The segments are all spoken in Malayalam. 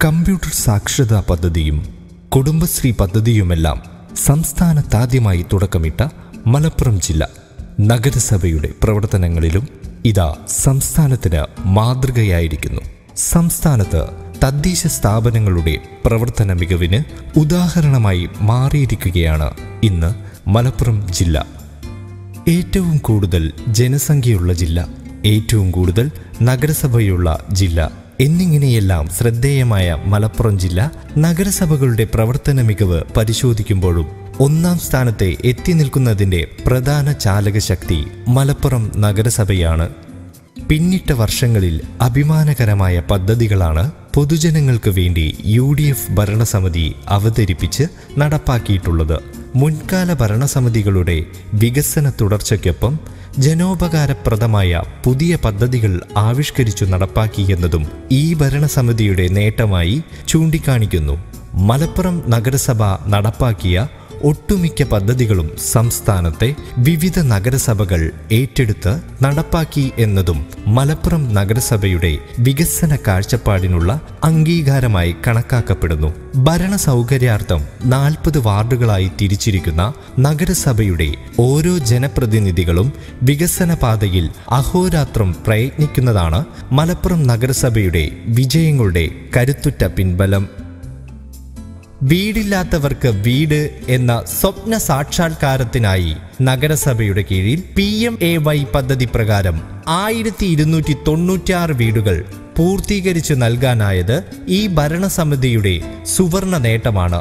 കമ്പ്യൂട്ടർ സാക്ഷരതാ പദ്ധതിയും കുടുംബശ്രീ പദ്ധതിയുമെല്ലാം സംസ്ഥാനത്താദ്യമായി തുടക്കമിട്ട മലപ്പുറം ജില്ല നഗരസഭയുടെ പ്രവർത്തനങ്ങളിലും ഇതാ സംസ്ഥാനത്തിന് മാതൃകയായിരിക്കുന്നു. സംസ്ഥാനത്ത് തദ്ദേശ സ്ഥാപനങ്ങളുടെ പ്രവർത്തന മികവിന് ഉദാഹരണമായി മാറിയിരിക്കുകയാണ് ഇന്ന് മലപ്പുറം ജില്ല. ഏറ്റവും കൂടുതൽ ജനസംഖ്യയുള്ള ജില്ല, ഏറ്റവും കൂടുതൽ നഗരസഭയുള്ള ജില്ല എന്നിങ്ങനെയെല്ലാം ശ്രദ്ധേയമായ മലപ്പുറം ജില്ല നഗരസഭകളുടെ പ്രവർത്തന മികവ് പരിശോധിക്കുമ്പോഴും ഒന്നാം സ്ഥാനത്തെ എത്തി നിൽക്കുന്നതിൻ്റെ പ്രധാന ചാലകശക്തി മലപ്പുറം നഗരസഭയാണ്. പിന്നിട്ട വർഷങ്ങളിൽ അഭിമാനകരമായ പദ്ധതികളാണ് പൊതുജനങ്ങൾക്ക് വേണ്ടി UDF ഭരണസമിതി അവതരിപ്പിച്ച് നടപ്പാക്കിയിട്ടുള്ളത്. മുൻകാല ഭരണസമിതികളുടെ വികസന തുടർച്ചയ്ക്കൊപ്പം ജനോപകാരപ്രദമായ പുതിയ പദ്ധതികൾ ആവിഷ്കരിച്ചു നടപ്പാക്കിയെന്നതും ഈ ഭരണസമിതിയുടെ നേട്ടമായി ചൂണ്ടിക്കാണിക്കുന്നു. മലപ്പുറം നഗരസഭ നടപ്പാക്കിയ ഒട്ടുമിക്ക പദ്ധതികളും സംസ്ഥാനത്തെ വിവിധ നഗരസഭകൾ ഏറ്റെടുത്ത് നടപ്പാക്കി എന്നതും മലപ്പുറം നഗരസഭയുടെ വികസന കാഴ്ചപ്പാടിനുള്ള അംഗീകാരമായി കണക്കാക്കപ്പെടുന്നു. ഭരണ സൗകര്യാർത്ഥം 40 വാർഡുകളായി തിരിച്ചിരിക്കുന്ന നഗരസഭയുടെ ഓരോ ജനപ്രതിനിധികളും വികസന പാതയിൽ അഹോരാത്രം പ്രയത്നിക്കുന്നതാണ് മലപ്പുറം നഗരസഭയുടെ വിജയങ്ങളുടെ കരുത്തുറ്റ പിൻബലം. വീടില്ലാത്തവർക്ക് വീട് എന്ന സ്വപ്ന സാക്ഷാത്കാരത്തിനായി നഗരസഭയുടെ കീഴിൽ PMAY പദ്ധതി പ്രകാരം 1296 വീടുകൾ പൂർത്തീകരിച്ചു നൽകാനായത് ഈ ഭരണസമിതിയുടെ സുവർണ നേട്ടമാണ്.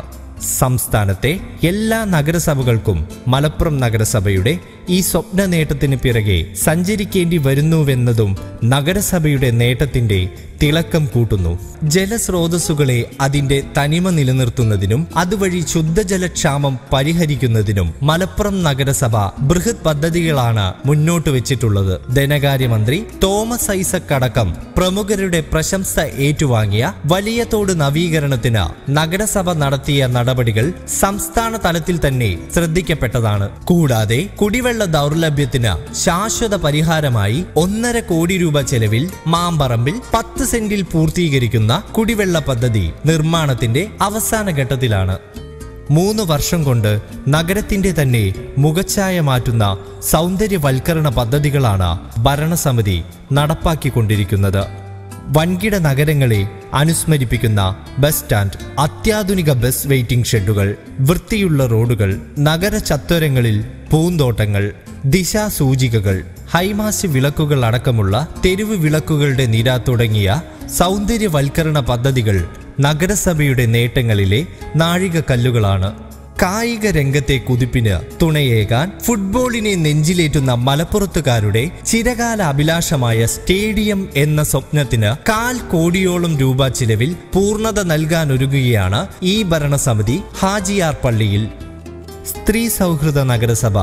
സംസ്ഥാനത്തെ എല്ലാ നഗരസഭകൾക്കും മലപ്പുറം നഗരസഭയുടെ ഈ സ്വപ്ന നേട്ടത്തിന് പിറകെ സഞ്ചരിക്കേണ്ടി വരുന്നുവെന്നതും നഗരസഭയുടെ നേട്ടത്തിന്റെ തിളക്കം കൂട്ടുന്നു. ജലസ്രോതസ്സുകളെ അതിന്റെ തനിമ നിലനിർത്തുന്നതിനും അതുവഴി ശുദ്ധജലക്ഷാമം പരിഹരിക്കുന്നതിനും മലപ്പുറം നഗരസഭ ബൃഹത് പദ്ധതികളാണ് മുന്നോട്ട് വെച്ചിട്ടുള്ളത്. ധനകാര്യമന്ത്രി തോമസ് ഐസക് അടക്കം പ്രമുഖരുടെ പ്രശംസ ഏറ്റുവാങ്ങിയ വലിയ തോട് നവീകരണത്തിന് നഗരസഭ നടത്തിയ നടപടികൾ സംസ്ഥാന തലത്തിൽ തന്നെ ശ്രദ്ധിക്കപ്പെട്ടതാണ്. കൂടാതെ കുടിവെള്ള ദൗർലഭ്യത്തിന് ശാശ്വത പരിഹാരമായി 1.5 കോടി രൂപ ചെലവിൽ മാമ്പറമ്പിൽ 10 സെന്റിൽ പൂർത്തീകരിക്കുന്ന കുടിവെള്ള പദ്ധതി നിർമ്മാണത്തിന്റെ അവസാന ഘട്ടത്തിലാണ്. 3 വർഷം കൊണ്ട് നഗരത്തിന്റെ തന്നെ മുഖച്ഛായ മാറ്റുന്ന സൗന്ദര്യവൽക്കരണ പദ്ധതികളാണ് ഭരണസമിതി നടപ്പാക്കിക്കൊണ്ടിരിക്കുന്നത്. വൻകിട നഗരങ്ങളെ അനുസ്മരിപ്പിക്കുന്ന ബസ് സ്റ്റാൻഡ്, അത്യാധുനിക ബസ് വെയിറ്റിംഗ് ഷെഡുകൾ, വൃത്തിയുള്ള റോഡുകൾ, നഗര ചത്വരങ്ങളിൽ പൂന്തോട്ടങ്ങൾ, ദിശാസൂചികകൾ, ഹൈമാസ്യ വിളക്കുകൾ അടക്കമുള്ള തെരുവ് വിളക്കുകളുടെ നിര തുടങ്ങിയ സൗന്ദര്യവൽക്കരണ പദ്ധതികൾ നഗരസഭയുടെ നേട്ടങ്ങളിലെ നാഴികക്കല്ലുകളാണ്. കായിക രംഗത്തെ കുതിപ്പിന് തുണയേകാൻ ഫുട്ബോളിനെ നെഞ്ചിലേറ്റുന്ന മലപ്പുറത്തുകാരുടെ ചിരകാല അഭിലാഷമായ സ്റ്റേഡിയം എന്ന സ്വപ്നത്തിന് 1/4 കോടിയോളം രൂപ ചിലവിൽ പൂർണ്ണത നൽകാനൊരുങ്ങുകയാണ് ഈ ഭരണസമിതി. ഹാജിയാർ പള്ളിയിൽ സ്ത്രീ സൗഹൃദ നഗരസഭ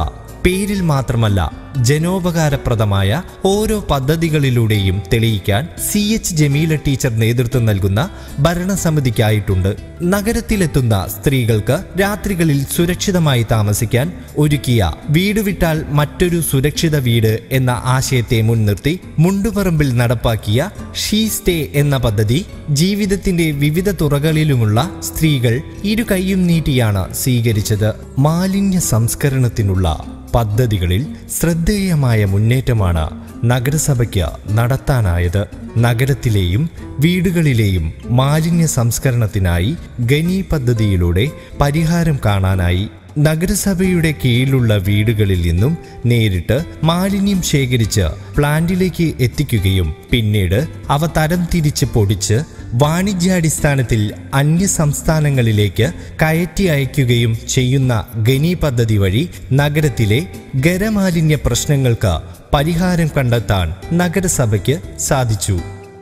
പേരിൽ മാത്രമല്ല ജനോപകാരപ്രദമായ ഓരോ പദ്ധതികളിലൂടെയും തെളിയിക്കാൻ CH ജമീല ടീച്ചർ നേതൃത്വം നൽകുന്ന ഭരണസമിതിക്കായിട്ടുണ്ട്. നഗരത്തിലെത്തുന്ന സ്ത്രീകൾക്ക് രാത്രികളിൽ സുരക്ഷിതമായി താമസിക്കാൻ ഒരുക്കിയ വീട് വിട്ടാൽ മറ്റൊരു സുരക്ഷിത വീട് എന്ന ആശയത്തെ മുൻനിർത്തി മുണ്ടുപറമ്പിൽ നടപ്പാക്കിയ ഷീ സ്റ്റേ എന്ന പദ്ധതി ജീവിതത്തിന്റെ വിവിധ തുറകളിലുമുള്ള സ്ത്രീകൾ ഇരു കൈയും നീട്ടിയാണ് സ്വീകരിച്ചത്. മാലിന്യ സംസ്കരണത്തിനുള്ള പദ്ധതികളിൽ ശ്രദ്ധേയമായ മുന്നേറ്റമാണ് നഗരസഭയ്ക്ക് നടത്താനായത്. നഗരത്തിലെയും വീടുകളിലെയും മാലിന്യ സംസ്കരണത്തിനായി ഖനി പദ്ധതിയിലൂടെ പരിഹാരം കാണാനായി. നഗരസഭയുടെ കീഴിലുള്ള വീടുകളിൽ നിന്നും നേരിട്ട് മാലിന്യം ശേഖരിച്ച് പ്ലാന്റിലേക്ക് എത്തിക്കുകയും പിന്നീട് അവ തരംതിരിച്ച് പൊടിച്ച് വാണിജ്യാടിസ്ഥാനത്തിൽ അന്യ സംസ്ഥാനങ്ങളിലേക്ക് കയറ്റി അയക്കുകയും ചെയ്യുന്ന ഖനി പദ്ധതി വഴി നഗരത്തിലെ ഖരമാലിന്യ പ്രശ്നങ്ങൾക്ക് പരിഹാരം കണ്ടെത്താൻ നഗരസഭയ്ക്ക് സാധിച്ചു.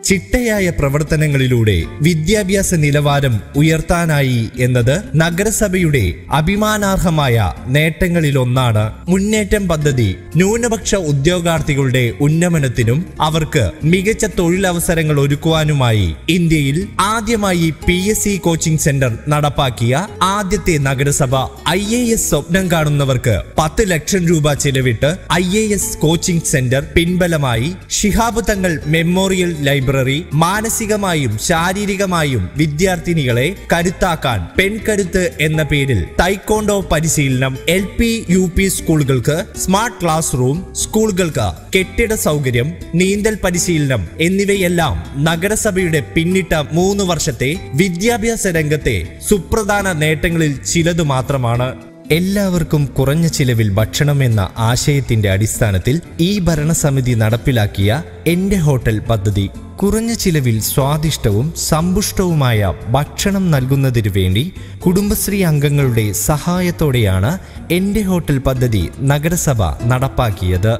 ചിട്ടയായ പ്രവർത്തനങ്ങളിലൂടെ വിദ്യാഭ്യാസ നിലവാരം ഉയർത്താനായി എന്നത് നഗരസഭയുടെ അഭിമാനാർഹമായ നേട്ടങ്ങളിലൊന്നാണ്. മുന്നേറ്റം പദ്ധതി ന്യൂനപക്ഷ ഉദ്യോഗാർത്ഥികളുടെ ഉന്നമനത്തിനും അവർക്ക് മികച്ച തൊഴിലവസരങ്ങൾ ഒരുക്കുവാനുമായി ഇന്ത്യയിൽ ആദ്യമായി PSC കോച്ചിംഗ് സെന്റർ നടപ്പാക്കിയ ആദ്യത്തെ നഗരസഭ. IAS സ്വപ്നം കാണുന്നവർക്ക് 10 ലക്ഷം രൂപ ചെലവിട്ട് IAS coaching centre പിൻബലമായി Shihab Thangal memorial library library, മാനസികമായും ശാരീരികമായും വിദ്യാർത്ഥിനികളെ കരുത്താക്കാൻ പെൺകരുത്ത് എന്ന പേരിൽ തൈക്കോണ്ടോ പരിശീലനം, LP UP സ്കൂളുകൾക്ക് സ്മാർട്ട് ക്ലാസ് റൂം, സ്കൂളുകൾക്ക് കെട്ടിട സൗകര്യം, നീന്തൽ പരിശീലനം എന്നിവയെല്ലാം നഗരസഭയുടെ പിന്നിട്ട 3 വർഷത്തെ വിദ്യാഭ്യാസ രംഗത്തെ സുപ്രധാന നേട്ടങ്ങളിൽ ചിലതു മാത്രമാണ്. എല്ലാവർക്കും കുറഞ്ഞ ചിലവിൽ ഭക്ഷണം എന്ന ആശയത്തിന്റെ അടിസ്ഥാനത്തിൽ ഈ ഭരണസമിതി നടപ്പിലാക്കിയ എന്റെ ഹോട്ടൽ പദ്ധതി കുറഞ്ഞ ചിലവിൽ സ്വാദിഷ്ടവും സമ്പുഷ്ടവുമായ ഭക്ഷണം നൽകുന്നതിനു വേണ്ടി കുടുംബശ്രീ അംഗങ്ങളുടെ സഹായത്തോടെയാണ് എന്റെ ഹോട്ടൽ പദ്ധതി നഗരസഭ നടപ്പാക്കിയത്.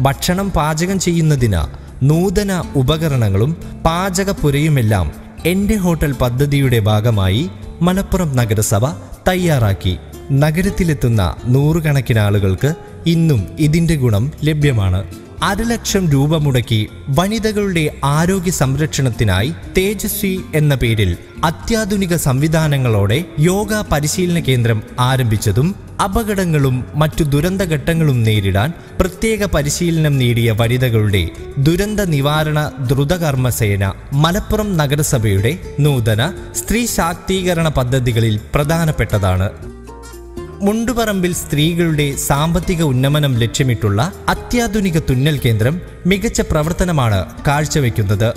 ഭക്ഷണം പാചകം ചെയ്യുന്നതിന് നൂതന ഉപകരണങ്ങളും പാചകപ്പുരയുമെല്ലാം എന്റെ ഹോട്ടൽ പദ്ധതിയുടെ ഭാഗമായി മലപ്പുറം നഗരസഭ തയ്യാറാക്കി. നഗരത്തിലെത്തുന്ന നൂറുകണക്കിന് ആളുകൾക്ക് ഇന്നും ഇതിന്റെ ഗുണം ലഭ്യമാണ്. 1,00,000 രൂപ മുടക്കി വനിതകളുടെ ആരോഗ്യ സംരക്ഷണത്തിനായി തേജസ്വി എന്ന പേരിൽ അത്യാധുനിക സംവിധാനങ്ങളോടെ യോഗ പരിശീലന കേന്ദ്രം ആരംഭിച്ചതും അപകടങ്ങളും മറ്റു ദുരന്തഘട്ടങ്ങളും നേരിടാൻ പ്രത്യേക പരിശീലനം നേടിയ വനിതകളുടെ ദുരന്ത നിവാരണ ദ്രുതകർമ്മസേന മലപ്പുറം നഗരസഭയുടെ നൂതന സ്ത്രീ ശാക്തീകരണ പദ്ധതികളിൽ പ്രധാനപ്പെട്ടതാണ്. മുണ്ടുപറമ്പിൽ സ്ത്രീകളുടെ സാമ്പത്തിക ഉന്നമനം ലക്ഷ്യമിട്ടുള്ള അത്യാധുനിക തുന്നൽ കേന്ദ്രം മികച്ച പ്രവർത്തനമാണ് കാഴ്ചവെക്കുന്നത്.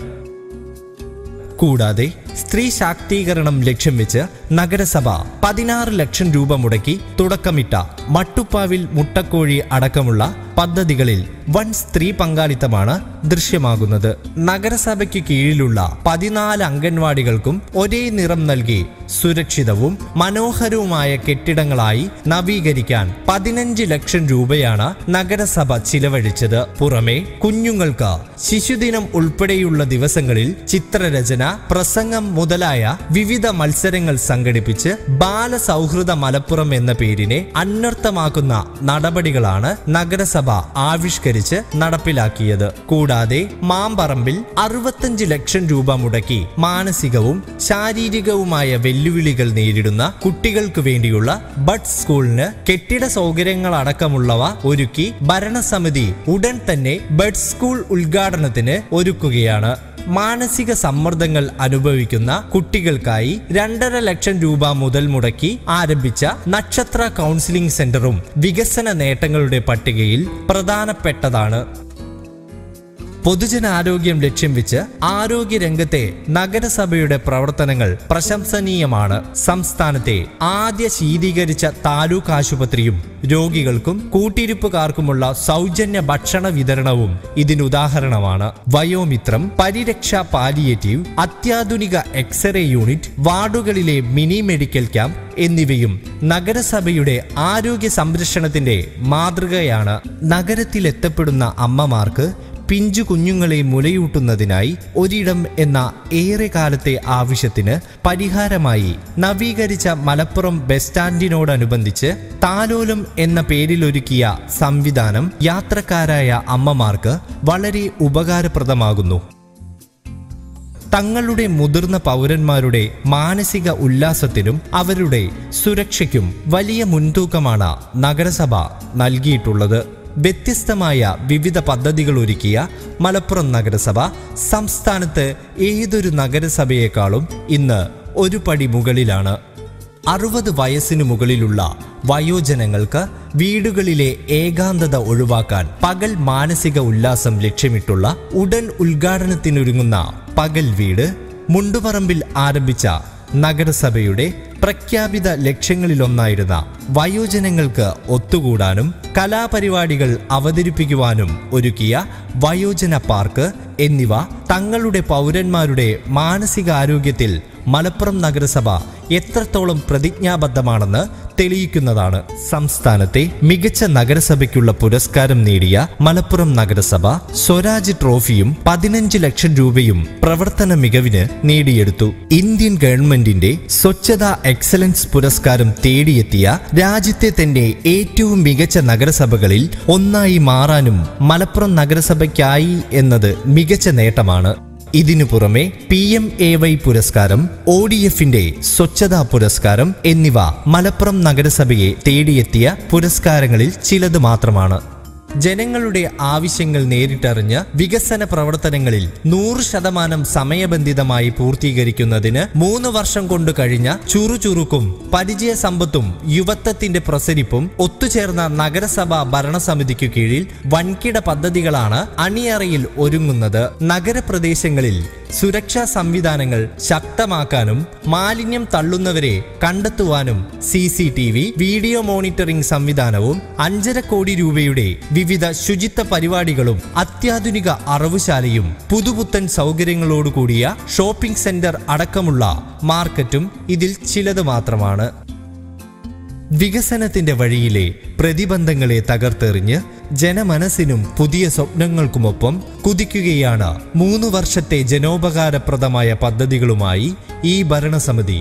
കൂടാതെ സ്ത്രീ ശാക്തീകരണം ലക്ഷ്യം വെച്ച് നഗരസഭ 16 ലക്ഷം രൂപ മുടക്കി തുടക്കമിട്ട മട്ടുപ്പാവിൽ മുട്ടക്കോഴി അടക്കമുള്ള പദ്ധതികളിൽ വൻ സ്ത്രീ പങ്കാളിത്തമാണ് ദൃശ്യമാകുന്നത്. നഗരസഭയ്ക്ക് കീഴിലുള്ള 14 അംഗൻവാടികൾക്കും ഒരേ നിറം നൽകി സുരക്ഷിതവും മനോഹരവുമായ കെട്ടിടങ്ങളായി നവീകരിക്കാൻ 15 ലക്ഷം രൂപയാണ് നഗരസഭ ചിലവഴിച്ചത്. പുറമെ കുഞ്ഞുങ്ങൾക്ക് ശിശുദിനം ഉൾപ്പെടെയുള്ള ദിവസങ്ങളിൽ ചിത്രരചന, പ്രസംഗം മുതലായ വിവിധ മത്സരങ്ങൾ സംഘടിപ്പിച്ച് ബാലസൗഹൃദ മലപ്പുറം എന്ന പേരിനെ അന്വർത്ഥമാക്കുന്ന നടപടികളാണ് നഗരസഭ ആവിഷ്കരിച്ച് നടപ്പിലാക്കിയത്. കൂടാതെ മാമ്പറമ്പിൽ 65 ലക്ഷം രൂപ മുടക്കി മാനസികവും ശാരീരികവുമായ വെല്ലുവിളികൾ നേരിടുന്ന കുട്ടികൾക്ക് വേണ്ടിയുള്ള ബഡ് സ്കൂളിന് കെട്ടിട സൗകര്യങ്ങളടക്കമുള്ളവ ഒരുക്കി ഭരണസമിതി ഉടൻ തന്നെ ബഡ് സ്കൂൾ ഉദ്ഘാടനത്തിന് ഒരുക്കുകയാണ്. മാനസിക സമ്മർദ്ദങ്ങൾ അനുഭവിക്കുന്ന കുട്ടികൾക്കായി 2.5 ലക്ഷം രൂപ മുതൽ മുടക്കി ആരംഭിച്ച നക്ഷത്ര കൗൺസിലിംഗ് സെന്ററും വികസന നേട്ടങ്ങളുടെ പട്ടികയിൽ പ്രധാനപ്പെട്ടതാണ്. പൊതുജനാരോഗ്യം ലക്ഷ്യം വെച്ച് ആരോഗ്യരംഗത്തെ നഗരസഭയുടെ പ്രവർത്തനങ്ങൾ പ്രശംസനീയമാണ്. സംസ്ഥാനത്തെ ആദ്യ ശീതീകരിച്ച താലൂക്ക് ആശുപത്രിയും രോഗികൾക്കും കൂട്ടിരിപ്പുകാർക്കുമുള്ള സൗജന്യ ഭക്ഷണ വിതരണവും ഇതിനുദാഹരണമാണ്. വയോമിത്രം, പരിരക്ഷ പാലിയേറ്റീവ്, അത്യാധുനിക എക്സ്റേ യൂണിറ്റ്, വാർഡുകളിലെ മിനി മെഡിക്കൽ ക്യാമ്പ് എന്നിവയും നഗരസഭയുടെ ആരോഗ്യ സംരക്ഷണത്തിന്റെ മാതൃകയാണ്. നഗരത്തിലെത്തപ്പെടുന്ന അമ്മമാർക്ക് പിഞ്ചു കുഞ്ഞുങ്ങളെ മുലയൂട്ടുന്നതിനായി ഒരിടം എന്ന ഏറെ കാലത്തെ ആവശ്യത്തിന് പരിഹാരമായി നവീകരിച്ച മലപ്പുറം ബസ് സ്റ്റാൻഡിനോടനുബന്ധിച്ച് താലോലം എന്ന പേരിലൊരുക്കിയ സംവിധാനം യാത്രക്കാരായ അമ്മമാർക്ക് വളരെ ഉപകാരപ്രദമാകുന്നു. തങ്ങളുടെ മുതിർന്ന പൗരന്മാരുടെ മാനസിക ഉല്ലാസത്തിനും അവരുടെ സുരക്ഷയ്ക്കും വലിയ മുൻതൂക്കമാണ് നഗരസഭ നൽകിയിട്ടുള്ളത്. വ്യത്യസ്തമായ വിവിധ പദ്ധതികൾ ഒരുക്കിയ മലപ്പുറം നഗരസഭ സംസ്ഥാനത്ത് ഏതൊരു നഗരസഭയേക്കാളും ഇന്ന് ഒരു പടി മുകളിലാണ്. 60 വയസ്സിനു മുകളിലുള്ള വയോജനങ്ങൾക്ക് വീടുകളിലെ ഏകാന്തത ഒഴിവാക്കാൻ പകൽ മാനസിക ഉല്ലാസം ലക്ഷ്യമിട്ടുള്ള ഉടൻ ഉദ്ഘാടനത്തിനൊരുങ്ങുന്ന പകൽ വീട് മുണ്ടുപറമ്പിൽ ആരംഭിച്ച നഗരസഭയുടെ പ്രഖ്യാപിത ലക്ഷ്യങ്ങളിലൊന്നായിരുന്ന വയോജനങ്ങൾക്ക് ഒത്തുകൂടാനും കലാപരിപാടികൾ അവതരിപ്പിക്കുവാനും ഒരുക്കിയ വയോജന പാർക്ക് എന്നിവ തങ്ങളുടെ പൗരന്മാരുടെ മാനസികാരോഗ്യത്തിൽ മലപ്പുറം നഗരസഭ എത്രത്തോളം പ്രതിജ്ഞാബദ്ധമാണെന്ന് തെളിയിക്കുന്നതാണ്. സംസ്ഥാനത്തെ മികച്ച നഗരസഭയ്ക്കുള്ള പുരസ്കാരം നേടിയ മലപ്പുറം നഗരസഭ സ്വരാജ് ട്രോഫിയും 15 ലക്ഷം രൂപയും പ്രവർത്തന മികവിന് നേടിയെടുത്തു. ഇന്ത്യൻ ഗവൺമെന്റിന്റെ സ്വച്ഛതാ എക്സലൻസ് പുരസ്കാരം തേടിയെത്തിയ രാജ്യത്തെ തന്നെ ഏറ്റവും മികച്ച നഗരസഭകളിൽ ഒന്നായി മാറാനും മലപ്പുറം നഗരസഭയ്ക്കായി എന്നത് മികച്ച നേട്ടമാണ്. ഇതിനു പുറമെ PMAY പുരസ്കാരം, ODFന്റെ സ്വച്ഛതാ പുരസ്കാരം എന്നിവ മലപ്പുറം നഗരസഭയെ തേടിയെത്തിയ പുരസ്കാരങ്ങളിൽ ചിലത് മാത്രമാണ്. ജനങ്ങളുടെ ആവശ്യങ്ങൾ നേരിട്ടറിഞ്ഞ് വികസന പ്രവർത്തനങ്ങളിൽ 100% സമയബന്ധിതമായി പൂർത്തീകരിക്കുന്നതിന് 3 വർഷം കൊണ്ട് കഴിഞ്ഞ ചുറുചുറുക്കും പരിചയസമ്പത്തും യുവത്വത്തിന്റെ പ്രസരിപ്പും ഒത്തുചേർന്ന നഗരസഭാ ഭരണസമിതിക്കു കീഴിൽ വൻകിട പദ്ധതികളാണ് അണിയറയിൽ ഒരുങ്ങുന്നത്. നഗരപ്രദേശങ്ങളിൽ സുരക്ഷാ സംവിധാനങ്ങൾ ശക്തമാക്കാനും മാലിന്യം തള്ളുന്നവരെ കണ്ടെത്തുവാനും CCTV വീഡിയോ മോണിറ്ററിംഗ് സംവിധാനവും 5.5 കോടി രൂപയുടെ വിവിധ ശുചിത്വ പരിപാടികളും അത്യാധുനിക അറവുശാലയും പുതുപുത്തൻ സൗകര്യങ്ങളോടുകൂടിയ ഷോപ്പിംഗ് സെന്റർ അടക്കമുള്ള മാർക്കറ്റും ഇതിൽ ചിലത് മാത്രമാണ്. വികസനത്തിന്റെ വഴിയിലെ പ്രതിബന്ധങ്ങളെ തകർത്തെറിഞ്ഞ് ജനമനസ്സിനും പുതിയ സ്വപ്നങ്ങൾക്കുമൊപ്പം കുതിക്കുകയാണ് 3 വർഷത്തെ ജനോപകാരപ്രദമായ പദ്ധതികളുമായി ഈ ഭരണസമിതി.